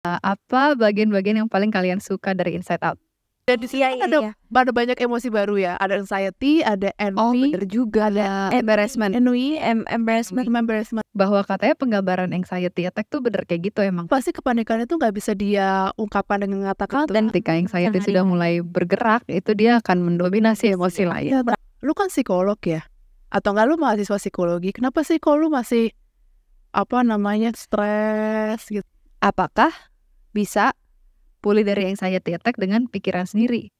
Apa bagian-bagian yang paling kalian suka dari Inside Out? Dan di sini kan ada banyak emosi baru ya. Ada anxiety, ada envy, bener juga, ada embarrassment. embarrassment. Bahwa katanya penggambaran anxiety attack tuh bener kayak gitu emang. Pasti kepanikan itu nggak bisa dia ungkapkan dengan kata-kata. Dan ketika anxiety sudah mulai bergerak, itu dia akan mendominasi emosi lain. Lu kan psikolog ya? Atau enggak lu mahasiswa psikologi? Kenapa sih kok lu masih stres gitu? Apakah bisa pulih dari anxiety attack dengan pikiran sendiri?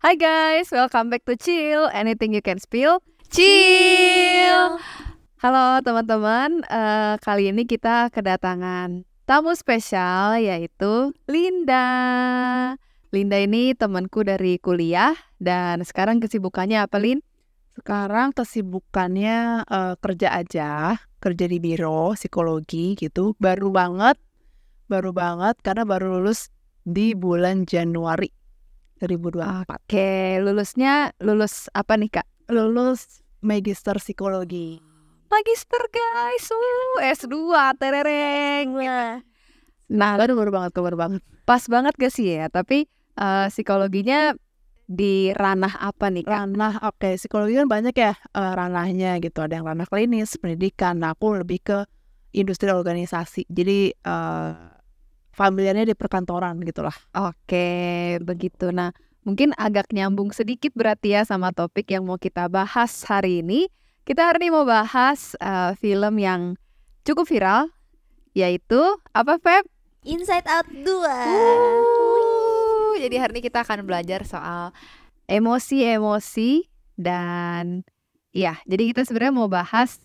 Hai guys, welcome back to Chill, anything you can spill, chill. Halo teman-teman, kali ini kita kedatangan tamu spesial yaitu Linda. Linda ini temanku dari kuliah dan sekarang kesibukannya apa, Lin? Sekarang kesibukannya kerja aja, kerja di biro psikologi gitu. Baru banget karena baru lulus di bulan Januari 2024. Oke, lulus apa nih Kak? Lulus magister psikologi. Magister guys, S2, terereng. Nah, baru banget. Pas banget gak sih ya? Tapi psikologinya di ranah apa nih Kak? Psikologi kan banyak ya ranahnya gitu. Ada yang ranah klinis, pendidikan. Nah, aku lebih ke industri organisasi. Jadi familiarnya di perkantoran gitulah. Oke, begitu. Nah, mungkin agak nyambung sedikit berarti ya sama topik yang mau kita bahas hari ini. Kita hari ini mau bahas film yang cukup viral, yaitu apa Feb? Inside Out 2. Jadi hari ini kita akan belajar soal emosi-emosi dan ya, jadi kita sebenarnya mau bahas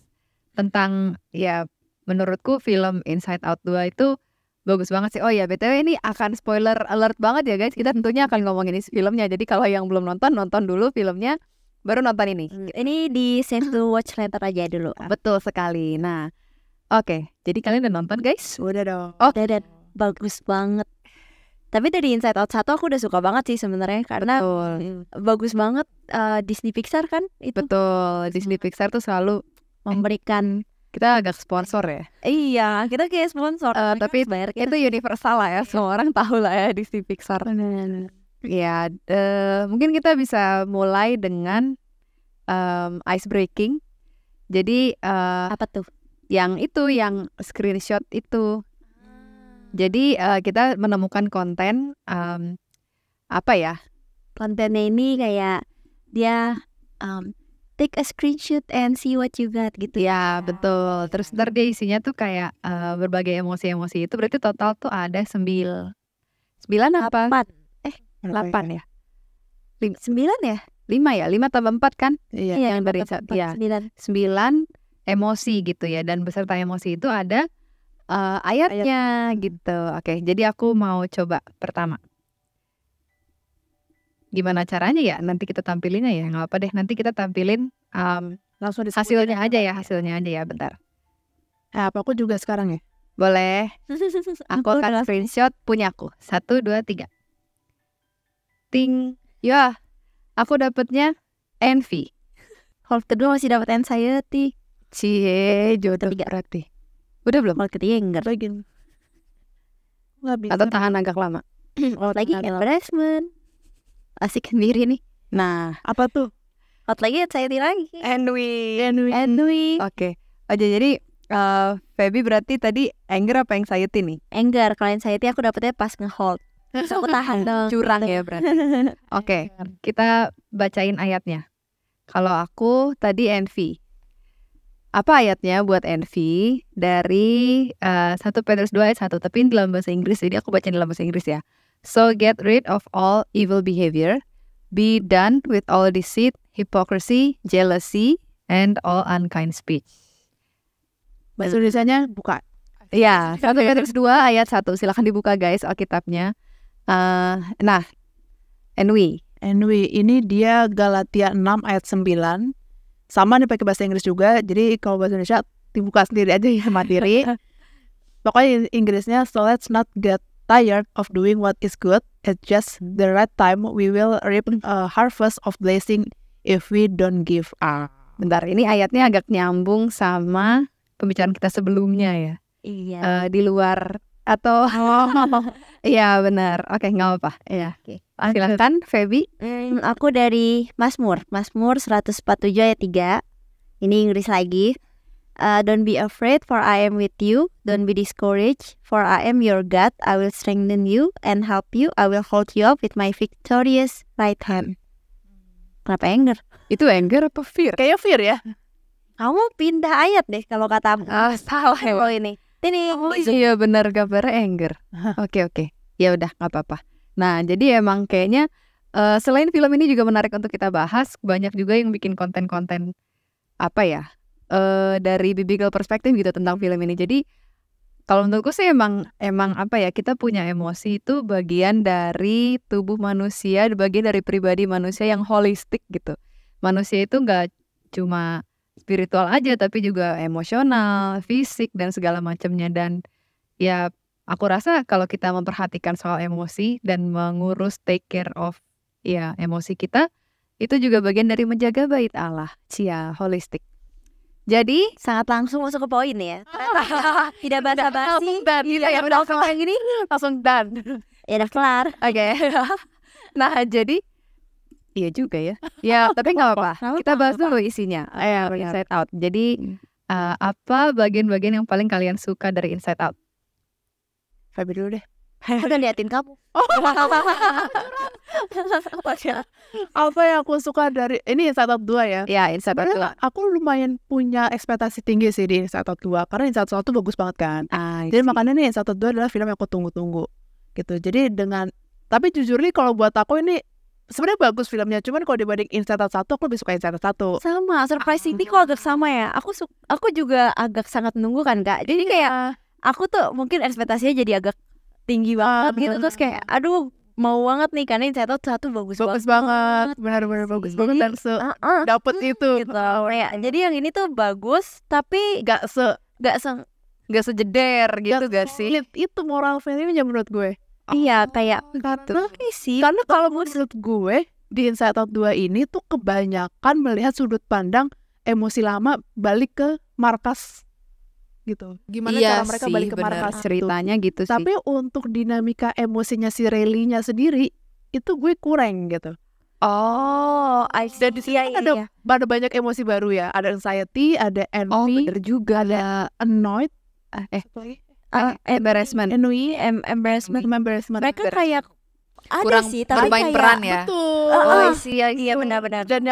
tentang ya menurutku film Inside Out 2 itu bagus banget sih. Oh ya, BTW ini akan spoiler alert banget ya guys. Kita tentunya akan ngomongin isi filmnya. Jadi kalau yang belum nonton dulu filmnya, baru nonton ini. Ini di save to watch later aja dulu. Betul sekali. Nah, oke. Jadi kalian udah nonton guys? Udah dong. Udah bagus banget. Tapi dari Inside Out 1 aku udah suka banget sih sebenarnya karena bagus banget. Disney Pixar kan itu. Betul. Disney Pixar tuh selalu memberikan. Kita agak sponsor ya. Iya, kita kayak sponsor. Tapi itu universal lah ya. Semua orang tahu lah ya Disney Pixar. Ya, mungkin kita bisa mulai dengan ice breaking. Jadi apa tuh? Yang screenshot itu. Jadi kita menemukan konten apa ya? Kontennya ini kayak dia take a screenshot and see what you got gitu ya. Betul. Terus ntar dia isinya tuh kayak berbagai emosi-emosi itu. Berarti total tuh ada 9 apa? 8 ya? 9 ya? 5 ya? 5 tambah 4 kan? Iya. Yang dari ya, 9 emosi gitu ya. Dan beserta emosi itu ada ayatnya gitu. Oke, jadi aku mau coba pertama. Gimana caranya ya? Nanti kita tampilinnya ya. Nggak apa deh, nanti kita tampilin langsung hasilnya aja ya. Bentar. Apa aku juga sekarang ya? Boleh. Aku akan screenshot punyaku. 1, 2, 3. Ting. Ya, aku dapetnya envy. Hold kedua masih dapat anxiety. Cie, jodoh berarti. Udah belum? Hold ketiga enggak. Nggak bisa. Atau tahan agak lama. Lagi embarrassment. Asik sendiri nih. Nah, apa tuh? Hot lagi anxiety lagi. Envy. Oke. Aja jadi Feby berarti tadi anger apa anxiety nih? Anger. Kalau anxiety aku dapetnya pas nge-hold. Terus aku tahan dong. Curang ya berarti. Oke, kita bacain ayatnya. Kalau aku tadi envy. Apa ayatnya buat envy? Dari 1 Petrus 2 ayat 1. Tapi dalam bahasa Inggris, jadi aku baca dalam bahasa Inggris ya. So get rid of all evil behavior. Be done with all deceit, hypocrisy, jealousy, and all unkind speech. Bahasa Indonesianya buka. Ya, 1 Petrus 2 ayat 1. Silakan dibuka guys Alkitabnya. Nah, envy ini dia Galatia 6 ayat 9. Sama nih pakai bahasa Inggris juga. Jadi kalau bahasa Indonesia dibuka sendiri aja ya materi. Pokoknya Inggrisnya, so let's not get tired of doing what is good. At just the right time we will reap a harvest of blessing if we don't give up. Bentar, ini ayatnya agak nyambung sama pembicaraan kita sebelumnya ya. Iya. Di luar atau iya benar. Oke, nggak apa-apa. Iya. Silakan Feby. Aku dari Mazmur 147 ayat 3. Ini Inggris lagi. Don't be afraid, for I am with you. Don't be discouraged, for I am your God. I will strengthen you and help you. I will hold you up with my victorious right hand. Kenapa anger? Itu anger apa fear? Kayaknya fear ya. Kamu pindah ayat deh kalau katamu. Salah ya. Oh ini. Iya benar, gambarnya anger. Oke. Ya udah, nggak apa-apa. Nah, jadi emang kayaknya selain film ini juga menarik untuk kita bahas, banyak juga yang bikin konten-konten apa ya, dari biblical perspektif gitu tentang film ini. Jadi kalau menurutku sih emang apa ya, kita punya emosi itu bagian dari tubuh manusia, bagian dari pribadi manusia yang holistik gitu. Manusia itu nggak cuma spiritual aja, tapi juga emosional, fisik dan segala macamnya. Dan ya aku rasa kalau kita memperhatikan soal emosi dan mengurus take care of ya emosi kita, itu juga bagian dari menjaga bait Allah. Cia holistik. Jadi sangat langsung masuk ke poin ya. Tidak basa-basi. ya udah langsung kayak gini, langsung done. Ya udah kelar. Oke. Nah, jadi iya juga ya. Ya, tapi nggak apa-apa. Kita bahas dulu isinya. Inside Out. Jadi apa bagian-bagian yang paling kalian suka dari Inside Out? Feby dulu deh. Udah liatin kamu. Apa yang aku suka dari ini Inside Out 2 ya? Ya, Inside Out 2. Aku lumayan punya ekspektasi tinggi sih di Inside Out 2 karena Inside Out 1 bagus banget kan. Jadi makanya nih Inside Out 2 adalah film yang aku tunggu-tunggu gitu. Jadi tapi jujur nih kalau buat aku ini sebenarnya bagus filmnya, cuman kalau dibanding Inside Out 1 aku lebih suka Inside Out 1. Sama, surprisingly kok agak sama ya. Aku juga agak sangat menunggu kan Kak. Jadi kayak aku tuh mungkin ekspektasinya jadi agak tinggi banget gitu. Terus kayak aduh mau banget nih karena Inside Out 1 bagus banget. Benar-benar bagus banget dan dapet itu gitu. Ya, jadi yang ini tuh bagus tapi gak sejeder gitu gak sih? Itu moral filmnya menurut gue. Iya kayak karena kalau menurut gue di Inside Out 2 ini tuh kebanyakan melihat sudut pandang emosi lama balik ke markas gitu. Gimana cara mereka balik ke markas ceritanya gitu sih. Tapi untuk dinamika emosinya si Riley-nya sendiri itu gue kurang gitu. Dan di sini ada banyak emosi baru ya. Ada anxiety, ada envy, bener juga ada annoyed, embarrassment. Mereka kayak ada sih tapi bermain kayak peran ya. Betul. Iya benar-benar. Dan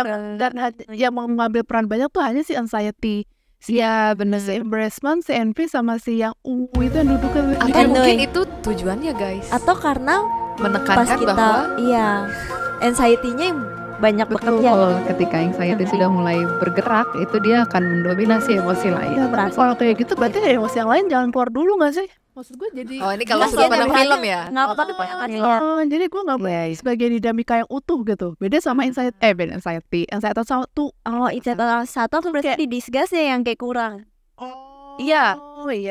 yang mengambil peran banyak tuh hanya si anxiety. Iya bener. Si embarrassment, si envy sama si yang ungu itu yang duduknya. Atau mungkin itu tujuannya guys. Atau karena menekankan pas kita, bahwa anxiety-nya banyak bekerja. Ketika anxiety sudah mulai bergerak, itu dia akan mendominasi emosi lain. Ya, kalau kayak gitu berarti emosi yang lain jangan keluar dulu nggak sih? Maksud gue jadi ini kalau sudah pada film ya. Jadi gue nggak sebagai dinamika yang utuh gitu. Beda sama anxiety. Anxiety satu. Inside Out 1 tuh berarti di discuss ya yang kayak kurang. Iya.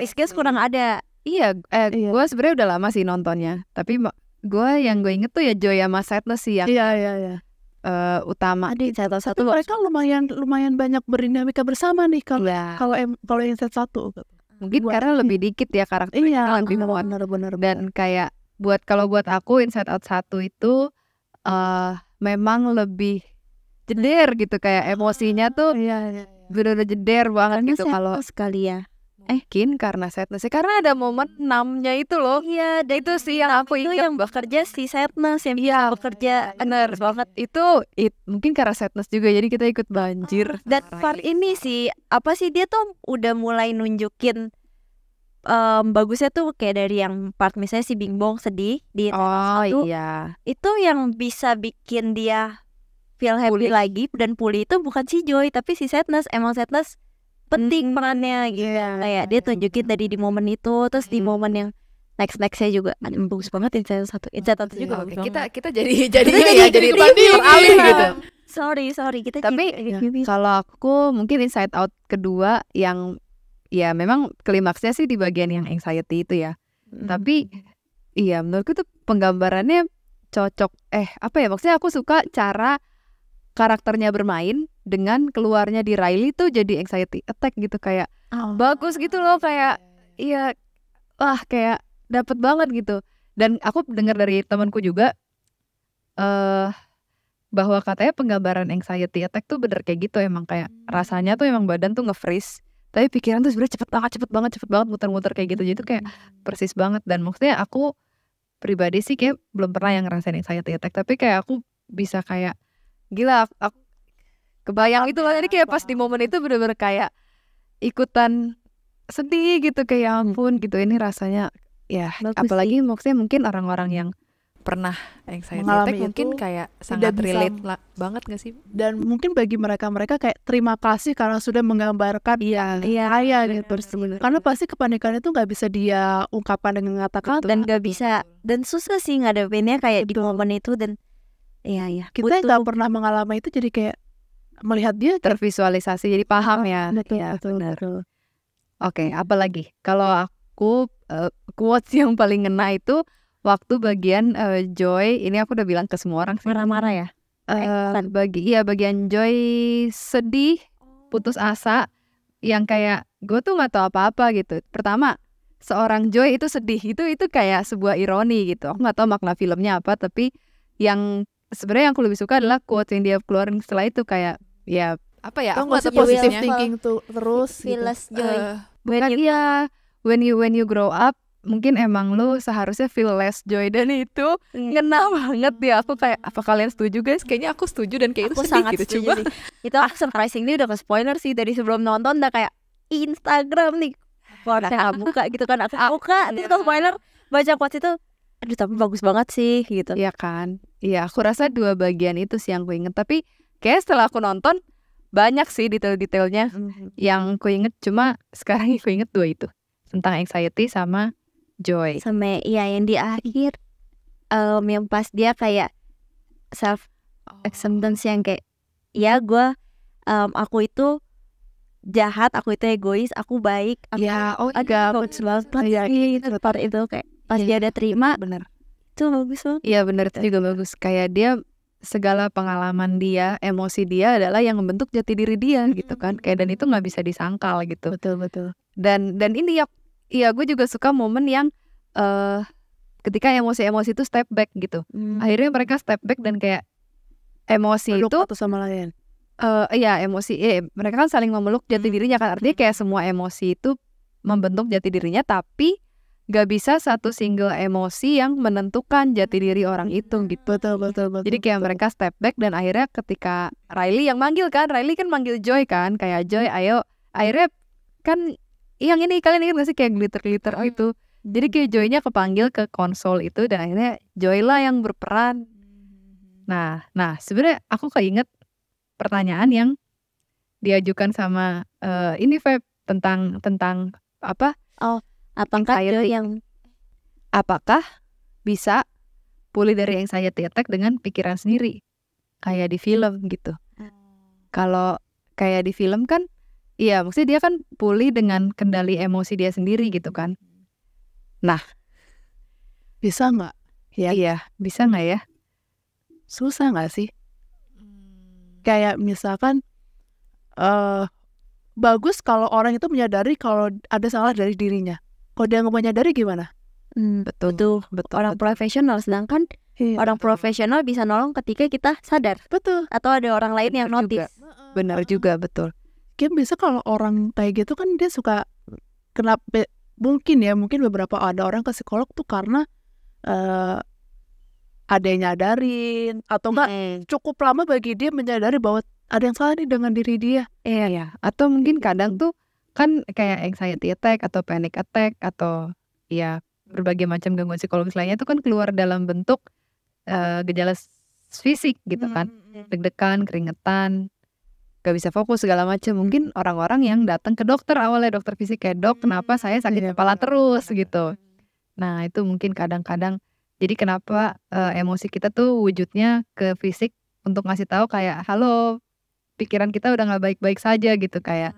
Discuss kurang ada. Iya. Gue sebenarnya udah lama sih nontonnya. Tapi gue yang gue inget tuh ya Joy sama Sadness sih yang utama. Inside Out 1 tapi mereka lumayan banyak berdinamika bersama nih kalau Inside 1 gitu. Mungkin karena lebih dikit ya karakternya lebih muat. Bener. Dan kayak buat aku Inside Out 1 itu memang lebih jeder gitu, kayak emosinya tuh bener-bener jeder banget gitu kalau sekali ya. Mungkin karena Sadness karena ada momen 6-nya itu loh. Iya, dan itu sih yang aku ingat. Itu yang bekerja si Sadness yang bekerja bener banget. Itu mungkin karena Sadness juga jadi kita ikut banjir. Dan part ini sih apa sih dia tuh udah mulai nunjukin bagusnya tuh kayak dari yang part misalnya si Bing Bong sedih di itu yang bisa bikin dia feel happy lagi dan pulih itu bukan si Joy tapi si Sadness. Emang Sadness penting perannya gitu. Kayak dia tunjukin tadi di momen itu, terus di momen yang nextnya juga bagus banget Inside Out juga bagus banget. Kita jadi beralih gitu. Sorry kita tapi kalau aku mungkin Inside Out kedua yang ya memang klimaksnya sih di bagian yang anxiety itu ya. Tapi iya menurutku tuh penggambarannya cocok. Maksudnya aku suka cara karakternya bermain dengan keluarnya di Riley tuh jadi anxiety attack gitu, kayak bagus gitu loh, kayak iya wah kayak dapet banget gitu. Dan aku dengar dari temanku juga bahwa katanya penggambaran anxiety attack tuh bener kayak gitu, emang kayak rasanya tuh emang badan tuh nge-freeze, tapi pikiran tuh sebenarnya cepet banget muter-muter kayak gitu. Jadi tuh kayak persis banget. Dan maksudnya aku pribadi sih kayak belum pernah yang ngerasain anxiety attack, tapi kayak aku bisa kayak gila, aku kebayang itu loh. Jadi kayak pas di momen itu bener-bener kayak ikutan sedih gitu, kayak ampun gitu ini rasanya ya. Apalagi maksudnya mungkin orang-orang yang pernah anxiety mengalami attack mungkin itu kayak tidak sangat bisa relate banget gak sih? Dan mungkin bagi mereka kayak terima kasih karena sudah menggambarkan Iya, saya gitu. Karena pasti kepanikan itu nggak bisa dia ungkapkan dengan kata-kata. dan gak bisa, dan susah sih ngadepinnya kayak di momen itu. Dan iya Kita nggak pernah mengalami itu, jadi kayak melihat dia tervisualisasi, jadi paham ya. Betul. Oke, apalagi kalau aku quotes yang paling ngena itu waktu bagian Joy, ini aku udah bilang ke semua orang sih. marah-marah ya. Bagian Joy sedih, putus asa, yang kayak gue tuh nggak tahu apa-apa gitu. Pertama, seorang Joy itu sedih, itu kayak sebuah ironi gitu. Aku nggak tahu makna filmnya apa, tapi yang sebenarnya yang aku lebih suka adalah quote yang dia keluarin setelah itu, kayak ya Apa ya? Aku Aku nggak gak usah tahu positive posisinya. thinking tuh terus gitu. Fearless joy. bukan iya, when you grow up mungkin emang lu seharusnya feel less joy. Dan itu ngena banget ya. Aku kayak, apa kalian setuju guys? Kayaknya aku setuju dan kayak Aku itu sedih sangat gitu. setuju Coba sih. Itu aku surprisingly udah ke spoiler sih dari sebelum nonton, udah kayak Instagram nih saya buka gitu kan, aku buka itu spoiler, baca quotes itu, aduh tapi bagus banget sih gitu. Iya kan? Iya, aku rasa dua bagian itu sih yang aku inget. Tapi kayak setelah aku nonton banyak sih detail-detailnya yang aku inget. Cuma sekarang aku inget dua itu, tentang anxiety sama joy. Sama ya yang di akhir yang pas dia kayak self acceptance yang kayak ya gue aku itu jahat, aku itu egois, aku baik, aku bagus banget itu part itu kayak pas dia ada terima, Bener. itu bagus banget. Iya bener, itu juga bagus. Kayak dia, segala pengalaman dia, emosi dia adalah yang membentuk jati diri dia gitu kan. Kayak dan itu nggak bisa disangkal gitu. Betul. Dan ini ya gue juga suka momen yang ketika emosi-emosi itu step back gitu. Akhirnya mereka step back dan kayak emosi Peluk itu satu sama lain. emosi mereka kan saling memeluk jati dirinya kan. Artinya kayak semua emosi itu membentuk jati dirinya, tapi gak bisa satu single emosi yang menentukan jati diri orang itu gitu. Betul. Jadi kayak mereka step back dan akhirnya ketika Riley yang manggil kan, Riley kan manggil Joy kan, kayak Joy ayo, akhirnya kan yang ini kalian ingat gak sih kayak glitter gitu. Jadi kayak Joy-nya kepanggil ke konsol itu dan akhirnya Joy lah yang berperan. Nah sebenarnya aku keinget pertanyaan yang diajukan sama ini Feb tentang apa? Apakah Joy yang Apakah bisa pulih dari anxiety attack dengan pikiran sendiri kayak di film gitu? Kalau kayak di film kan, iya maksudnya dia kan pulih dengan kendali emosi dia sendiri gitu kan. Nah, Bisa nggak? Ya. iya bisa nggak ya? Susah nggak sih? Kayak misalkan bagus kalau orang itu menyadari kalau ada salah dari dirinya. Kalau dia nggak menyadari gimana? Betul. orang profesional, sedangkan orang profesional bisa nolong ketika kita sadar Betul. atau ada orang lain yang Bener juga. notice. Benar juga, betul. Kayak bisa kalau orang kayak gitu kan dia suka kenapa mungkin beberapa ada orang ke psikolog tuh karena ada yang nyadarin atau enggak cukup lama bagi dia menyadari bahwa ada yang salah nih dengan diri dia. Iya. Atau mungkin kadang tuh kan kayak anxiety attack atau panic attack atau ya berbagai macam gangguan psikologis lainnya itu kan keluar dalam bentuk gejala fisik gitu kan. Deg-degan, keringetan, gak bisa fokus segala macam. Mungkin orang-orang yang datang ke dokter awalnya, dokter fisik kayak dok kenapa saya sakit kepala terus gitu. Nah itu mungkin kadang-kadang jadi kenapa emosi kita tuh wujudnya ke fisik untuk ngasih tahu kayak halo, pikiran kita udah gak baik-baik saja gitu kayak.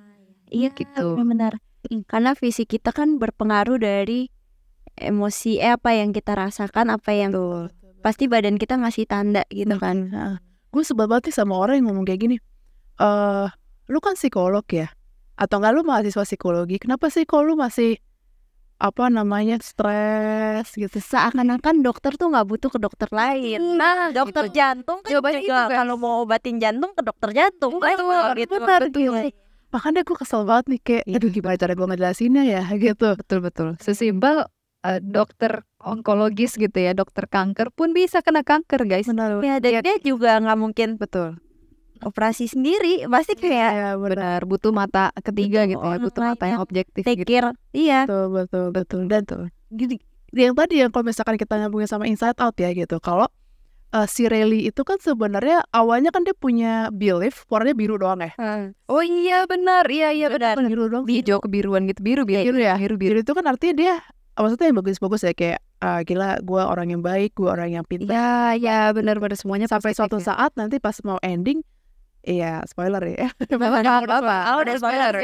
Iya gitu. benar. Karena fisik kita kan berpengaruh dari emosi apa yang kita rasakan, apa yang pasti badan kita ngasih tanda gitu kan. gue sebel banget nih sama orang yang ngomong kayak gini, lu kan psikolog ya, atau enggak lu mahasiswa psikologi, kenapa sih kok lu masih stres gitu? Seakan-akan dokter tuh nggak butuh ke dokter lain. Nah, dokter jantung kan Jawabannya juga itu kan. kalau mau obatin jantung ke dokter jantung. Gitu. Betul. Makanya gue kesel banget nih kayak, aduh gimana cara gue ngejelasinnya ya gitu. Betul. Sesimpel dokter onkologis gitu ya, dokter kanker pun bisa kena kanker guys. Benar. Ya, dan dia juga nggak mungkin Betul. operasi sendiri, pasti kayak Ya, Benar, butuh mata ketiga gitu ya, butuh mata yang objektif take gitu. care. Iya. Betul. Dan gini, yang tadi yang kalau misalkan kita nyambungin sama Inside Out ya gitu, kalau si Riley itu kan sebenarnya awalnya kan dia punya belief warnanya biru doang ya. Oh iya benar, iya benar. Biru doang. Hijau kebiruan gitu, biru ya. Biru itu kan artinya dia maksudnya yang bagus-bagus ya, kayak gila gue orang yang baik, gue orang yang pintar. Ya benar semuanya Sampai positif suatu ya. saat nanti pas mau ending, iya spoiler ya. Apa-apa. Udah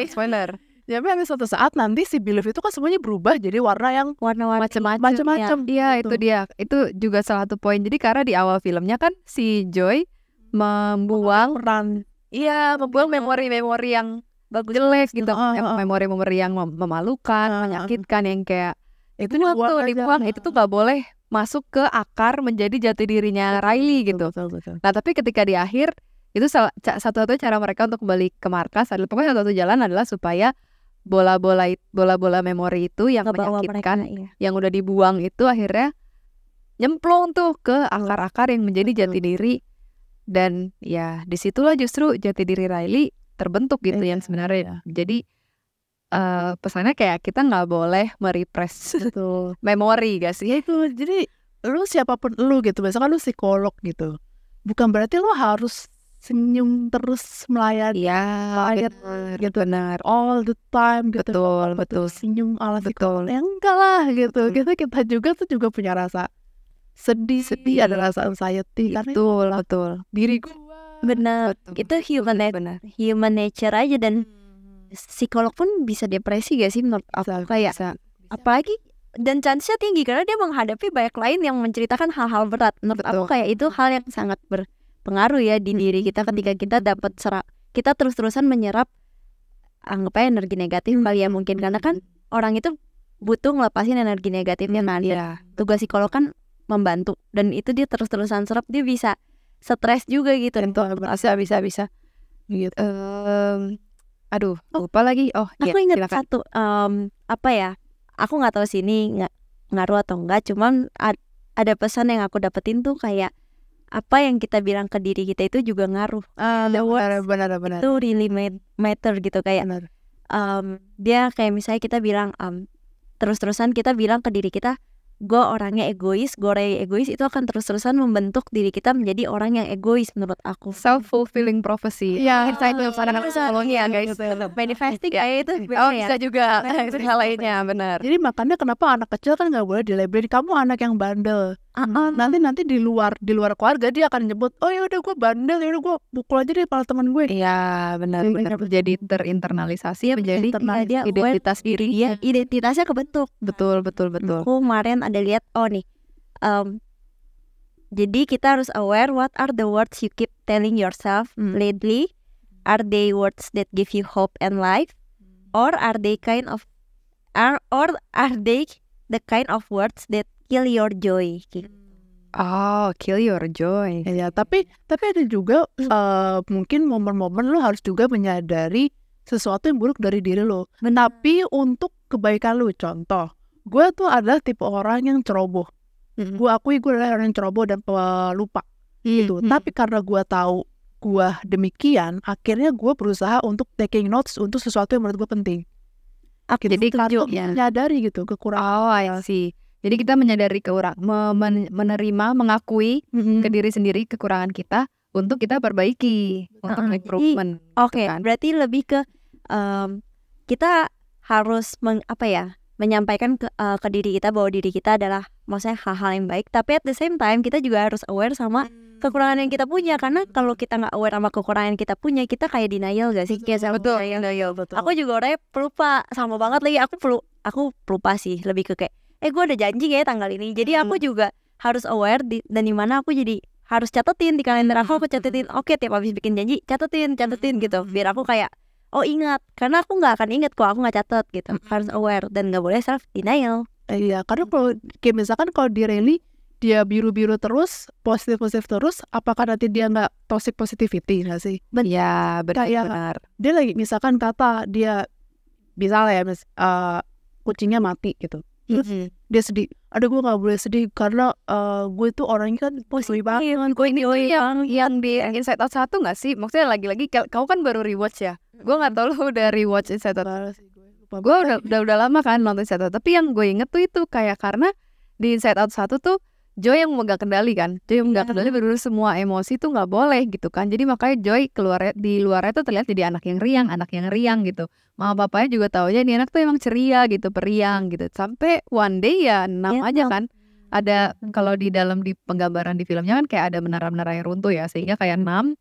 spoiler. Ya, tapi suatu saat nanti si belief itu kan semuanya berubah jadi warna yang warna-warni macam-macam. Iya, itu dia. Itu juga salah satu poin. Jadi karena di awal filmnya kan si Joy membuang memori-memori yang jelek gitu. Memori-memori yang memalukan, menyakitkan, yang kayak itu dibuang. Itu tuh gak boleh masuk ke akar menjadi jati dirinya Riley gitu. Betul. Nah, tapi ketika di akhir itu satu-satunya cara mereka untuk kembali ke markas adalah, pokoknya satu jalan adalah supaya bola-bola memori itu yang ngebawa menyakitkan, mereka, iya. yang udah dibuang itu akhirnya nyemplung tuh ke akar-akar yang menjadi jati diri. Dan ya disitulah justru jati diri Riley terbentuk gitu yang sebenarnya. Jadi pesannya kayak kita nggak boleh merepress memori gak sih? Ya itu, jadi lu siapapun lu gitu, misalkan lu psikolog gitu, bukan berarti lu harus senyum terus melayani gitu, benar. all the time gitu. Betul. Senyum ala psikolog. Ya enggak lah gitu. Kita juga punya rasa sedih, ada rasa anxiety karena Betul. Diri gua. Benar. Itu human nature aja, dan psikolog pun bisa depresi gak sih menurut aku? Kayak apalagi, dan chance-nya tinggi karena dia menghadapi banyak lain yang menceritakan hal-hal berat. Menurut aku kayak itu hal yang sangat berpengaruh ya di diri kita ketika kita dapat kita terus-terusan menyerap anggap aja energi negatif kali ya, mungkin karena kan orang itu butuh ngelepasin energi negatifnya kan. Tugas psikolog kan membantu, dan itu dia terus-terusan serap, dia bisa stres juga gitu. Bisa gitu. Aduh, lupa lagi. Aku ingat satu, apa ya? Aku nggak tahu sih ini ngaruh atau enggak. Cuman ada pesan yang aku dapetin tuh kayak apa yang kita bilang ke diri kita itu juga ngaruh. Benar. Itu really matter gitu, kayak dia kayak misalnya kita bilang terus-terusan kita bilang ke diri kita, gue orangnya egois, itu akan terus-terusan membentuk diri kita menjadi orang yang egois menurut aku. Self-fulfilling prophecy. Iya, Insight of anak psikologi ya guys. Manifesting kayak itu. Bisa juga hal lainnya, benar. Jadi makanya kenapa anak kecil kan nggak boleh dilabelin kamu anak yang bandel. Nanti di luar keluarga dia akan nyebut, oh ya udah gue bandel, ya udah gue pukul aja deh kepala teman gue. Iya, benar. Jadi terinternalisasi, menjadi identitas diri. Iya, identitasnya kebentuk. Betul. Aku kemarin ada lihat jadi kita harus aware what are the words you keep telling yourself lately. Are they words that give you hope and life, or are they the kind of words that kill your joy? Kill your joy. Ya, tapi ada juga mungkin momen-momen lo harus juga menyadari sesuatu yang buruk dari diri lo. Tapi untuk kebaikan lo, contoh, gue tuh adalah tipe orang yang ceroboh. Gue akui gue adalah orang yang ceroboh dan pelupa gitu. Tapi karena gue tahu gue demikian, akhirnya gue berusaha untuk taking notes untuk sesuatu yang menurut gue penting. Jadi karena menyadari gitu kekurangan. Jadi kita menyadari menerima, mengakui ke diri sendiri kekurangan kita untuk kita perbaiki, untuk improvement. Oke, berarti lebih ke kita harus menyampaikan ke diri kita bahwa diri kita adalah maksudnya hal-hal yang baik, tapi at the same time kita juga harus aware sama kekurangan yang kita punya, karena kalau kita nggak aware sama kekurangan yang kita punya, kita kayak denial gak sih? Betul. Aku juga orangnya pelupa, sama banget lagi. Aku pelupa sih, lebih ke kayak gue ada janji kayak tanggal ini, jadi aku juga harus aware dan dimana aku jadi harus catetin di kalender aku catetin. Oke, tiap habis bikin janji catetin gitu. Biar aku kayak oh ingat, karena aku nggak akan ingat kalau aku nggak catat gitu. Harus aware dan nggak boleh self denial. Iya, karena kalau kayak misalkan kalau di Rally dia biru-biru terus, positif terus, apakah nanti dia nggak toxic positivity nggak sih? Ya benar. Dia lagi misalkan kata dia misalnya ya kucingnya mati gitu, terus dia sedih. Ada gue nggak boleh sedih karena gue tuh orangnya kan positif banget. Gue ini yang di Inside Out 1 nggak sih? Maksudnya lagi-lagi kau kan baru rewatch ya. Gue nggak tahu lu udah rewatch Inside Out. Gue udah lama kan nonton Inside Out. Tapi yang gue inget tuh itu kayak karena di Inside Out 1 tuh Joy yang memegang kendali kan. Joy yang memegang kendali bener-bener semua emosi tuh nggak boleh gitu kan. Jadi makanya Joy keluar di luarnya tuh terlihat jadi anak yang riang gitu. Mama papanya juga tahu aja ini anak tuh emang ceria gitu, periang gitu. Sampai one day ya aja kan. Ada kalau di dalam di penggambaran di filmnya kan kayak ada menara-menara yang runtuh ya, sehingga kayak 6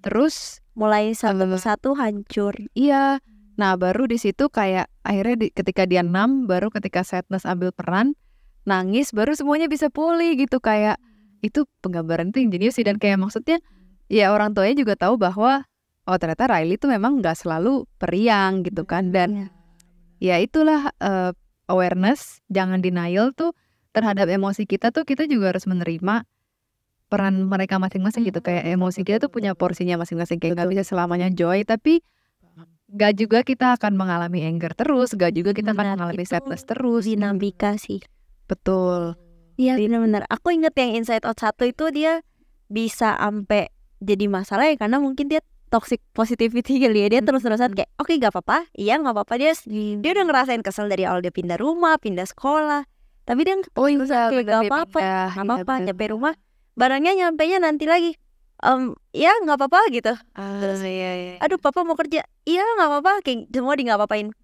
terus mulai satu hancur. Iya. Nah, baru di situ kayak akhirnya ketika dia 6 baru ketika Sadness ambil peran nangis baru semuanya bisa pulih gitu. Kayak itu penggambaran itu yang jenius sih. Dan kayak maksudnya ya orang tuanya juga tahu bahwa oh ternyata Riley tuh memang gak selalu periang gitu kan. Dan ya itulah awareness, jangan denial tuh terhadap emosi kita tuh. Kita juga harus menerima peran mereka masing-masing gitu. Kayak emosi kita tuh punya porsinya masing-masing. Kayak gak bisa selamanya joy, tapi gak juga kita akan mengalami anger terus, gak juga kita akan mengalami sadness terus. Dinamika sih. Betul. Iya benar-benar. Aku inget yang Inside Out 1 itu dia bisa sampai jadi masalah ya karena mungkin dia toxic positivity kali ya. Dia terus-terusan kayak oke, gak apa-apa, iya gak apa-apa. Dia udah ngerasain kesel dari awal dia pindah rumah, pindah sekolah. Tapi dia kayak gak apa-apa, nyampe rumah barangnya nyampenya nanti lagi. Ya gak apa-apa gitu. Aduh papa mau kerja, iya gak apa-apa. Kayak semua di gak apa-apain.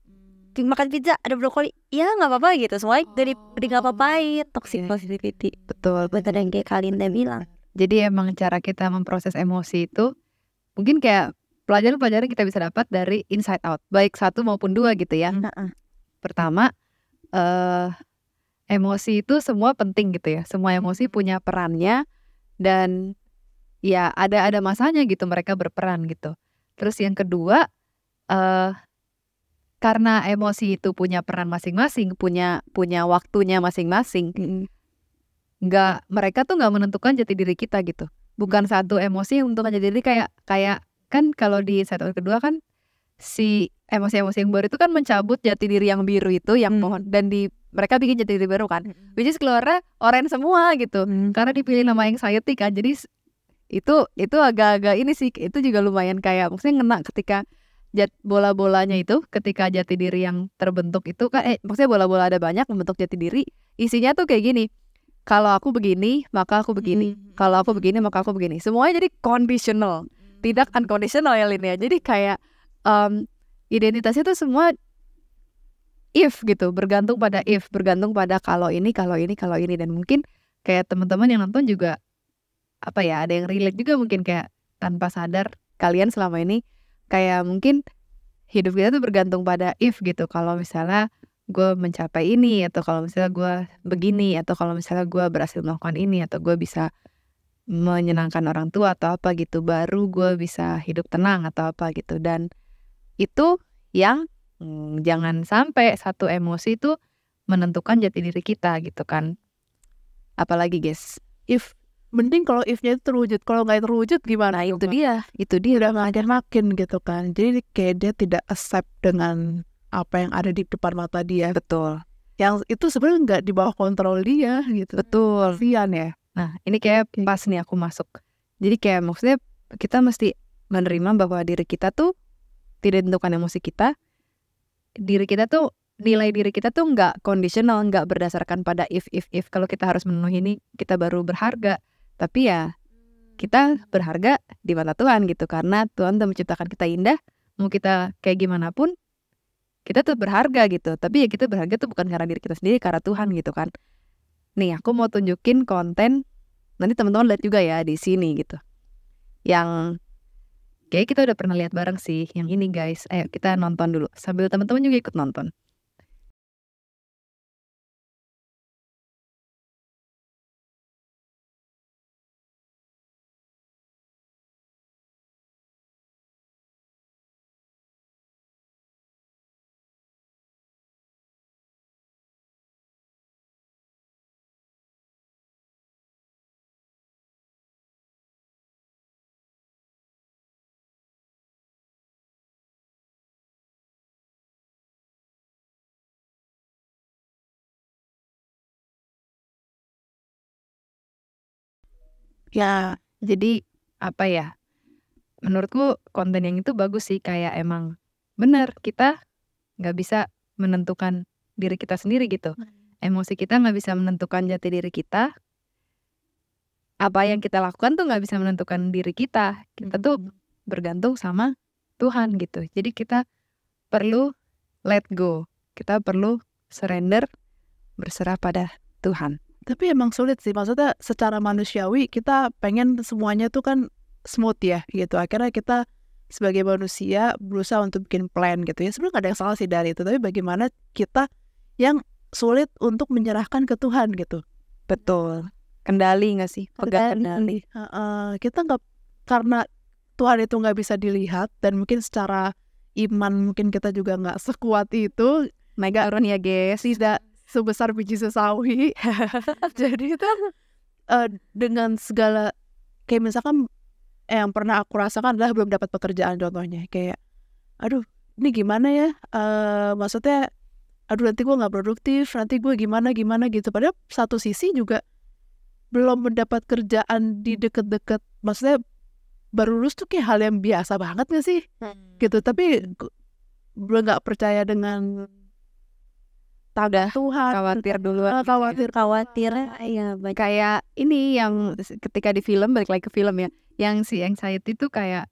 Makan pizza ada brokoli, iya nggak apa-apa gitu. Semua dari nggak apa-apain. Toxic positivity. Betul. Betul yang kayak Kalinda bilang. Jadi emang cara kita memproses emosi itu mungkin kayak pelajaran-pelajaran kita bisa dapat dari Inside Out, baik 1 maupun 2 gitu ya. Pertama, emosi itu semua penting gitu ya. Semua emosi punya perannya dan ya ada masanya gitu mereka berperan gitu. Terus yang kedua, karena emosi itu punya peran masing-masing, punya waktunya masing-masing. Mereka tuh nggak menentukan jati diri kita gitu. Bukan satu emosi yang menentukan jati diri. Kayak kan kalau di Inside Out kedua kan si emosi-emosi yang baru itu kan mencabut jati diri yang biru itu yang mohon, dan mereka bikin jati diri baru kan. Which is keluarnya oranye semua gitu. Karena dipilih nama anxiety kan. Jadi itu agak-agak ini sih, itu juga lumayan kayak maksudnya ngena ketika bola-bolanya itu ketika jati diri yang terbentuk itu kan maksudnya bola-bola ada banyak membentuk jati diri, isinya tuh kayak gini, kalau aku begini maka aku begini, kalau aku begini maka aku begini. Semuanya jadi conditional, tidak unconditional ya Lin ya. Jadi kayak identitasnya tuh semua if gitu, bergantung pada if, bergantung pada kalau ini. Dan mungkin kayak teman-teman yang nonton juga apa ya, ada yang relate juga mungkin kayak tanpa sadar kalian selama ini kayak mungkin hidup kita tuh bergantung pada if gitu. Kalau misalnya gue mencapai ini, atau kalau misalnya gue begini, atau kalau misalnya gue berhasil melakukan ini, atau gue bisa menyenangkan orang tua atau apa gitu, baru gue bisa hidup tenang atau apa gitu. Dan itu yang jangan sampai satu emosi itu menentukan jati diri kita gitu kan. Apalagi guys, if mending kalau if-nya itu terwujud, kalau nggak terwujud gimana? Nah itu dia udah makin gitu kan. Jadi kayak dia tidak accept dengan apa yang ada di depan mata dia. Betul. Yang itu sebenarnya nggak di bawah kontrol dia gitu. Betul. Kasian ya. Nah ini kayak pas nih aku masuk. Jadi kayak maksudnya kita mesti menerima bahwa diri kita tuh tidak ditentukan emosi kita. Nilai diri kita tuh nggak conditional, nggak berdasarkan pada if. Kalau kita harus memenuhi ini kita baru berharga. Tapi ya kita berharga di mata Tuhan gitu. Karena Tuhan telah menciptakan kita indah. Mau kita kayak gimana pun kita tuh berharga gitu. Tapi ya kita berharga tuh bukan karena diri kita sendiri, karena Tuhan gitu kan. Nih aku mau tunjukin konten, nanti teman-teman lihat juga ya di sini gitu, yang kayak kita udah pernah lihat bareng sih. Yang ini guys, ayo kita nonton dulu sambil teman-teman juga ikut nonton. Ya, Jadi apa ya? Menurutku konten yang itu bagus sih, kayak emang benar kita nggak bisa menentukan diri kita sendiri gitu. Emosi kita nggak bisa menentukan jati diri kita. Apa yang kita lakukan tuh nggak bisa menentukan diri kita. Kita tuh bergantung sama Tuhan gitu. Jadi kita perlu let go. Kita perlu surrender, berserah pada Tuhan. tapi emang sulit sih. Maksudnya secara manusiawi kita pengen semuanya tuh kan smooth ya gitu. Akhirnya kita sebagai manusia berusaha untuk bikin plan gitu ya. Sebenarnya gak ada yang salah sih dari itu. Tapi bagaimana kita yang sulit untuk menyerahkan ke Tuhan gitu. Betul. Kendali nggak sih? Pegang kendali. Kita nggak, karena Tuhan itu nggak bisa dilihat dan mungkin secara iman mungkin kita juga nggak sekuat itu. Mega turun ya guys. Tidak sebesar biji sesawi. Jadi itu dengan segala, kayak misalkan yang pernah aku rasakan adalah belum dapat pekerjaan contohnya. Kayak aduh ini gimana ya, maksudnya aduh nanti gue nggak produktif, nanti gue gimana gitu. Padahal satu sisi juga belum mendapat kerjaan di deket-deket, maksudnya baru lulus tuh kayak hal yang biasa banget gak sih gitu. Tapi belum nggak percaya dengan Udah Tuhan, khawatir duluan. Khawatir ya Kayak ini yang ketika di film, balik lagi ke film ya, yang si anxiety tuh kayak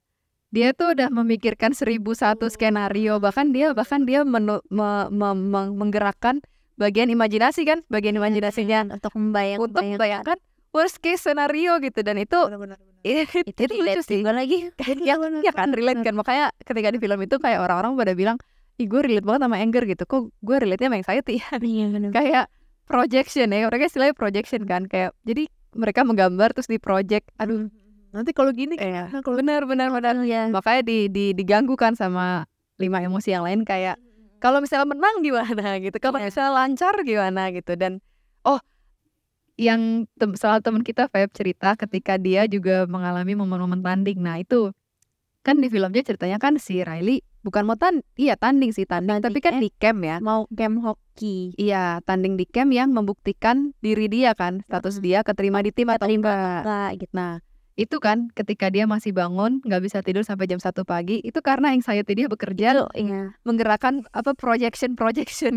dia tuh udah memikirkan 1001 skenario, bahkan dia menggerakkan bagian imajinasi kan, bagian imajinasinya untuk untuk membayangkan membayangkan worst case scenario gitu. Dan itu itu lucu sih juga lagi. ya kan, relate kan. Makanya ketika di film itu kayak orang-orang pada bilang, ih gue relate banget sama anger gitu, kok gue relate-nya sama anxiety ya. Kayak projection ya, mereka istilahnya projection kan, kayak jadi mereka menggambar terus di project. Aduh, nanti kalau gini benar. Ya. Makanya diganggu kan sama 5 emosi yang lain, kayak kalau misalnya menang gimana gitu, kalau misalnya lancar gimana gitu. Dan yang salah teman kita Feb cerita ketika dia juga mengalami momen-momen tanding. Nah itu kan di filmnya ceritanya kan si Riley bukan mau tanding sih, tapi kan di camp ya, mau camp hoki. Iya, tanding di camp yang membuktikan diri dia kan, status dia keterima di tim atau enggak gitu. Nah itu kan ketika dia masih bangun nggak bisa tidur sampai jam 1 pagi, itu karena anxiety dia bekerja menggerakkan apa projection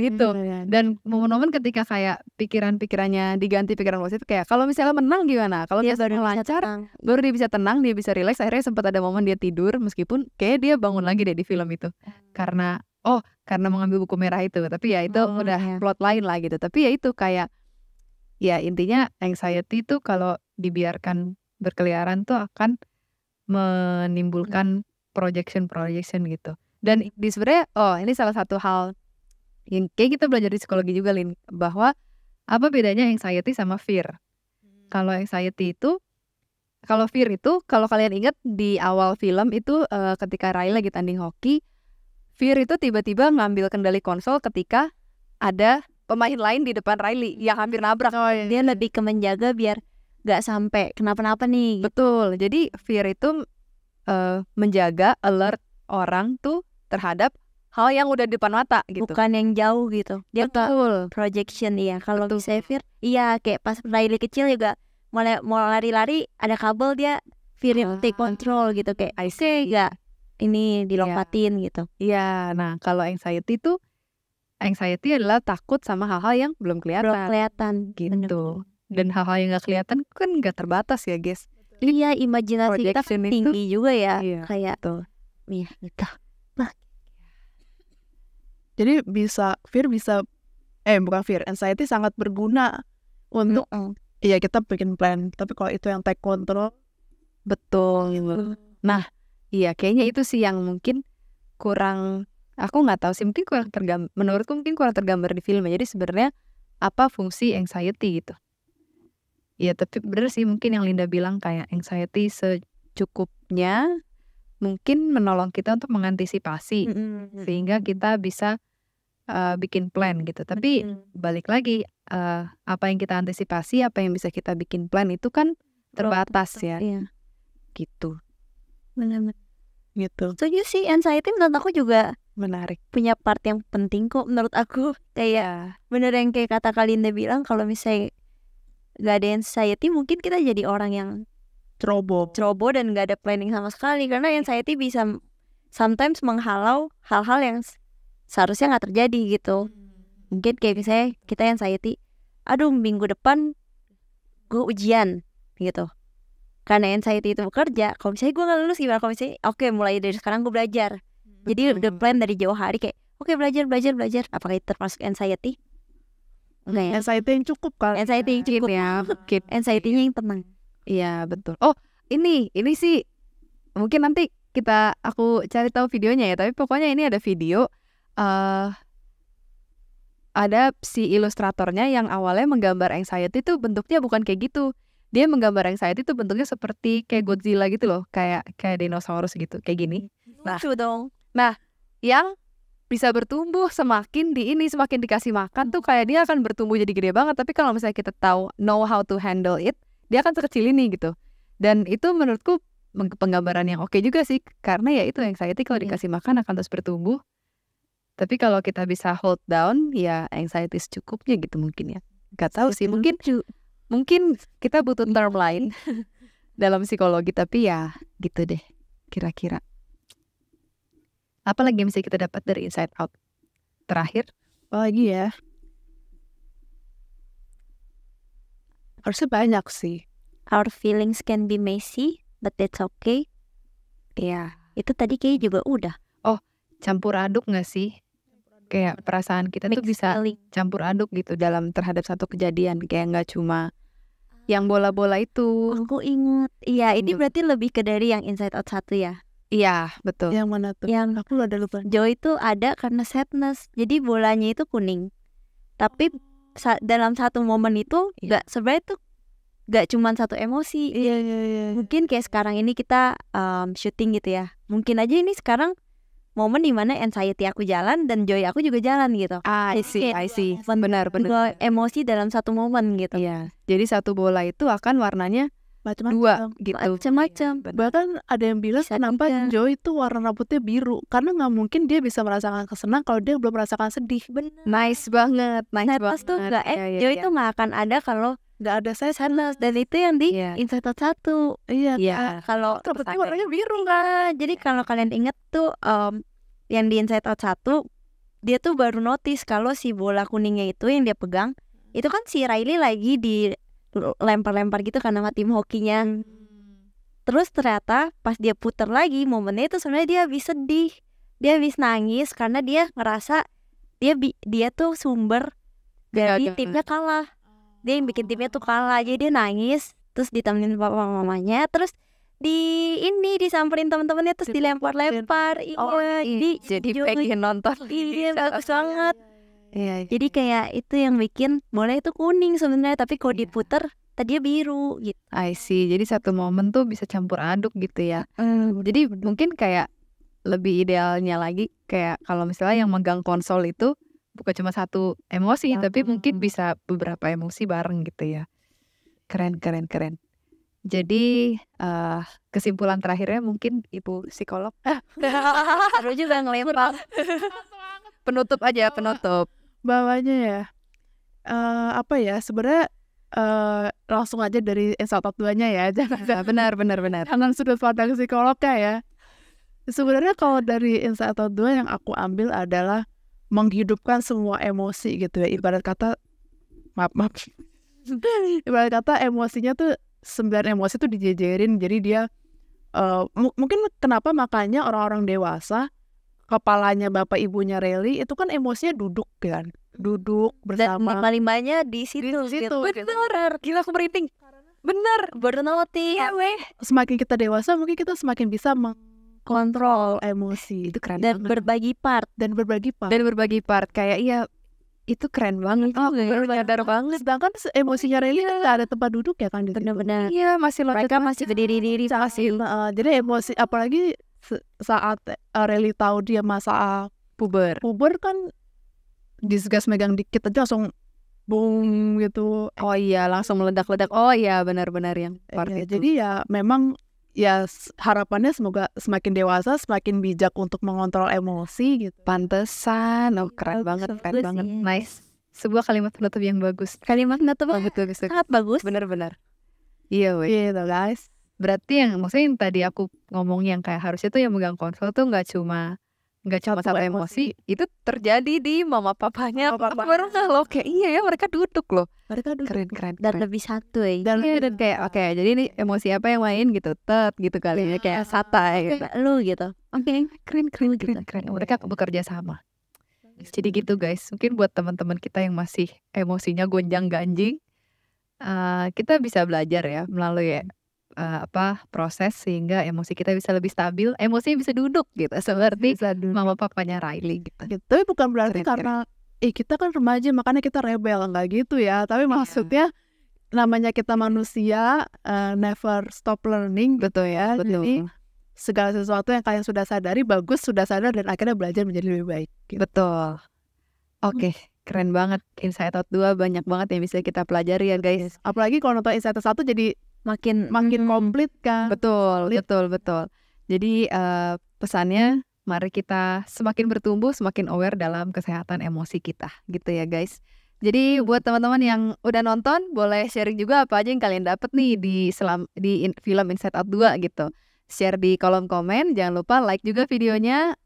itu. Dan momen-momen ketika kayak pikirannya diganti pikiran positif, kayak kalau misalnya menang gimana, kalau misalnya lancar baru dia bisa tenang, dia bisa relax. Akhirnya sempat ada momen dia tidur, meskipun kayak dia bangun lagi deh di film itu karena mengambil buku merah itu. Tapi ya itu udah plot lain lah gitu. Tapi ya itu kayak ya intinya anxiety itu kalau dibiarkan berkeliaran tuh akan menimbulkan projection gitu. Dan di sebenarnya ini salah satu hal yang kayak kita belajar di psikologi juga, Lin, bahwa apa bedanya anxiety sama fear. Kalau anxiety itu, kalau fear itu, kalau kalian ingat di awal film itu ketika Riley lagi tanding hoki, fear itu tiba-tiba ngambil kendali konsol ketika ada pemain lain di depan Riley yang hampir nabrak. Dia lebih ke menjaga biar gak sampai kenapa-napa nih. Betul. Jadi fear itu menjaga alert orang tuh terhadap hal yang udah di depan mata gitu. Bukan yang jauh gitu. Dia betul. Projection ya. Kalau bisa fear, iya kayak pas Riley kecil juga mau lari-lari ada kabel, dia fear take control gitu, kayak I say gak ini dilompatin gitu. Iya. Nah kalau anxiety adalah takut sama hal-hal yang belum kelihatan gitu. Dan hal-hal yang gak kelihatan kan gak terbatas ya guys. Iya, imajinasi kita kan tinggi juga ya. Kayak tuh. Iya gitu. Jadi bukan fear, anxiety sangat berguna untuk ya kita bikin plan. Tapi kalau itu yang take control, betul. Nah iya kayaknya itu sih yang mungkin kurang, aku gak tahu sih, mungkin kurang tergambar, menurutku mungkin kurang tergambar di film. Jadi sebenarnya apa fungsi anxiety gitu. Ya tapi bener sih mungkin yang Linda bilang, kayak anxiety secukupnya mungkin menolong kita untuk mengantisipasi sehingga kita bisa bikin plan gitu. Tapi balik lagi, apa yang kita antisipasi, apa yang bisa kita bikin plan itu kan terbatas ya. Gitu. Benar-benar gitu. Setuju sih, anxiety menurut aku juga menarik, punya part yang penting kok menurut aku. Kayak bener yang kayak kata Kak Linda bilang, kalau misalnya gak ada anxiety mungkin kita jadi orang yang ceroboh dan nggak ada planning sama sekali, karena anxiety bisa sometimes menghalau hal-hal yang seharusnya nggak terjadi gitu. Mungkin kayak misalnya kita anxiety, aduh minggu depan gue ujian gitu. Karena anxiety itu bekerja, kalau misalnya gue nggak lulus gimana, kalau misalnya oke, mulai dari sekarang gue belajar. Jadi udah plan dari jauh hari kayak oke, belajar. Apakah itu termasuk anxiety? Enggak ya? Anxiety yang cukup kan. Anxiety yang cukup ya, mungkin. Anxiety-nya yang tenang. Iya betul. Oh ini sih mungkin nanti aku cari tahu videonya ya. Tapi pokoknya ini ada video ada si ilustratornya yang awalnya menggambar anxiety tuh bentuknya bukan kayak gitu. Dia menggambar anxiety tuh bentuknya seperti kayak Godzilla gitu loh, kayak dinosaurus gitu, kayak gini. Lucu dong. Yang bisa bertumbuh semakin dikasih makan tuh kayak dia akan bertumbuh jadi gede banget. Tapi kalau misalnya kita know how to handle it, dia akan sekecil ini gitu. Dan itu menurutku penggambaran yang oke juga sih, karena ya itu anxiety kalau dikasih makan akan terus bertumbuh. Tapi kalau kita bisa hold down, ya anxiety secukupnya gitu mungkin ya. Gak tahu sih, mungkin kita butuh term lain dalam psikologi, tapi ya gitu deh kira-kira. Apa lagi yang bisa kita dapat dari Inside Out? Terakhir, Apa lagi ya? Harusnya banyak sih. Our feelings can be messy, but that's okay. ya Itu tadi kayaknya juga udah. campur aduk gak sih? Kayak perasaan kita tuh Mixed bisa feeling. campur aduk gitu dalam terhadap satu kejadian. Kayak gak cuma yang bola-bola itu. Aku inget. Iya, ini Iya. berarti lebih ke dari yang Inside Out 1 ya. Iya betul. Yang mana tuh? Yang Aku udah lupa. Joy itu ada karena sadness. Jadi bolanya itu kuning. Tapi dalam satu momen itu sebenarnya tuh gak cuma satu emosi. Iya. Mungkin kayak sekarang ini kita syuting gitu ya. Mungkin aja ini sekarang momen dimana anxiety aku jalan dan joy aku juga jalan gitu. I see. Benar. Dua emosi dalam satu momen gitu. Iya. Jadi satu bola itu akan warnanya Macam-macam. dua gitu. Macam-macam. Bahkan ada yang bilang Bisa kenapa juga. Joy itu warna rambutnya biru, karena nggak mungkin dia bisa merasakan kesenang kalau dia belum merasakan sedih. Bener. Nice banget. Sadness tuh gak, joy itu gak akan ada kalau Nggak ada saya sadness. Dan itu yang di Iya. Inside Out 1. Iya. Iya. Kalau Rambutnya warnanya biru. jadi kalau kalian inget tuh yang di Inside Out 1, dia tuh baru notice kalau si bola kuningnya itu yang dia pegang, itu kan si Riley lagi di lempar-lempar gitu kan sama tim hokinya. Terus ternyata pas dia puter lagi momennya itu sebenarnya dia habis sedih, dia habis nangis karena dia ngerasa dia tuh sumber dari Gagal. timnya kalah. Dia yang bikin timnya tuh kalah, jadi dia nangis, terus ditemenin papa mamanya, terus disamperin teman-temannya, terus dilempar-lempar. Jadi pengen nonton. Iya, bagus banget. Iya. Jadi kayak itu yang bikin bola itu kuning sebenarnya, tapi kalau diputer tadinya biru gitu. I see. Jadi satu momen tuh bisa campur aduk gitu ya. Jadi mungkin kayak lebih idealnya lagi kayak kalau misalnya yang megang konsol itu bukan cuma satu emosi, tapi mungkin bisa beberapa emosi bareng gitu ya. Keren. Jadi kesimpulan terakhirnya mungkin Ibu psikolog Seru juga ngelempar. penutup. Bawahnya ya. Apa ya? Sebenarnya langsung aja dari Inside Out 2-nya ya. Benar. Jangan sudut pandang psikolognya ya. Sebenarnya kalau dari Inside Out 2 yang aku ambil adalah menghidupkan semua emosi gitu ya. Ibarat kata ibarat kata emosinya tuh 9 emosi tuh dijejerin. Jadi dia mungkin kenapa makanya orang-orang dewasa kepalanya bapak ibunya Riley itu kan emosinya duduk kan. Duduk Dan bersama. lima-limanya di situ. Di situ, Gitu. gitu. Bener. Gila aku merinding. Bener. Baru notice. Semakin kita dewasa mungkin kita semakin bisa Kontrol emosi. Itu keren dan banget. berbagi part. Dan berbagi part. Dan berbagi part kayak iya itu keren banget. Baru nyadar banget. Sedangkan emosinya Riley kan nggak ada tempat duduk ya kan di situ. Bener-bener. Iya masih Mereka masih berdiri-diri. Jadi emosi apalagi saat Riley tahu dia masa puber kan disgas megang dikit aja langsung boom gitu. Oh iya langsung meledak-ledak. Oh iya benar-benar yang part Ya, itu. jadi ya memang ya harapannya semoga semakin dewasa semakin bijak untuk mengontrol emosi gitu. Pantesan. Oh keren banget. Bagus, iya. Nice. Sebuah kalimat penutup yang bagus. Kalimat penutup Betul. sangat bagus. Benar-benar. Iya weh. Gitu guys. Berarti yang maksudnya yang tadi aku ngomong yang kayak harusnya tuh yang megang konsol tuh nggak cuma satu emosi, itu terjadi di mama papanya. Aku baru nggak loh, kayak iya ya mereka duduk loh. Mereka duduk Keren. Dan lebih satu ya. Dan kayak oke, jadi ini emosi apa yang main gitu, gitu kali ya kayak santai gitu. Kayak lu gitu. Oke, keren. Mereka bekerja sama. Jadi gitu guys, mungkin buat teman-teman kita yang masih emosinya gonjang-ganjing, kita bisa belajar ya melalui proses sehingga emosi kita bisa lebih stabil, emosinya bisa duduk gitu seperti mama papanya Riley gitu. Tapi bukan berarti Keren. karena kita kan remaja makanya kita rebel, nggak gitu ya. Tapi maksudnya namanya kita manusia, never stop learning gitu ya. Jadi segala sesuatu yang kalian sudah sadari bagus, sudah sadar dan akhirnya belajar menjadi lebih baik gitu. Betul. Oke, keren banget. Inside Out 2 banyak banget yang bisa kita pelajari ya guys. Apalagi kalau nonton Inside Out 1 jadi Makin komplit kan. Betul. Jadi pesannya mari kita semakin bertumbuh, semakin aware dalam kesehatan emosi kita gitu ya guys. Jadi buat teman-teman yang udah nonton, boleh sharing juga apa aja yang kalian dapat nih di film Inside Out 2 gitu. Share di kolom komen, jangan lupa like juga videonya,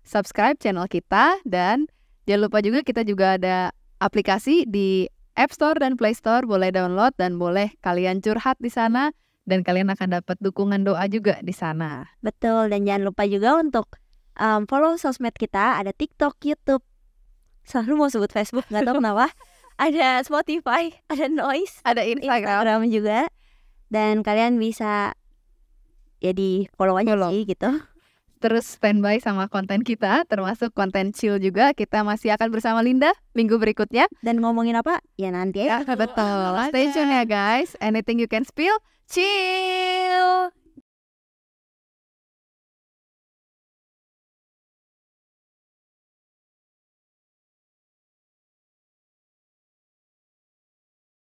subscribe channel kita, dan jangan lupa juga kita juga ada aplikasi di App Store dan Play Store, boleh download dan boleh kalian curhat di sana, dan kalian akan dapat dukungan doa juga di sana. betul, dan jangan lupa juga untuk follow sosmed kita, ada TikTok, YouTube. Selalu mau sebut Facebook, nggak tahu kenapa. Ada Spotify, ada Noise, Ada Instagram. Instagram juga. Dan kalian bisa ya di follow aja Follow. sih gitu. Terus standby sama konten kita, termasuk konten chill juga. Kita masih akan bersama Linda minggu berikutnya. Dan ngomongin apa? Ya nanti ya. Betul. Stay tune ya guys. Anything you can spill, chill.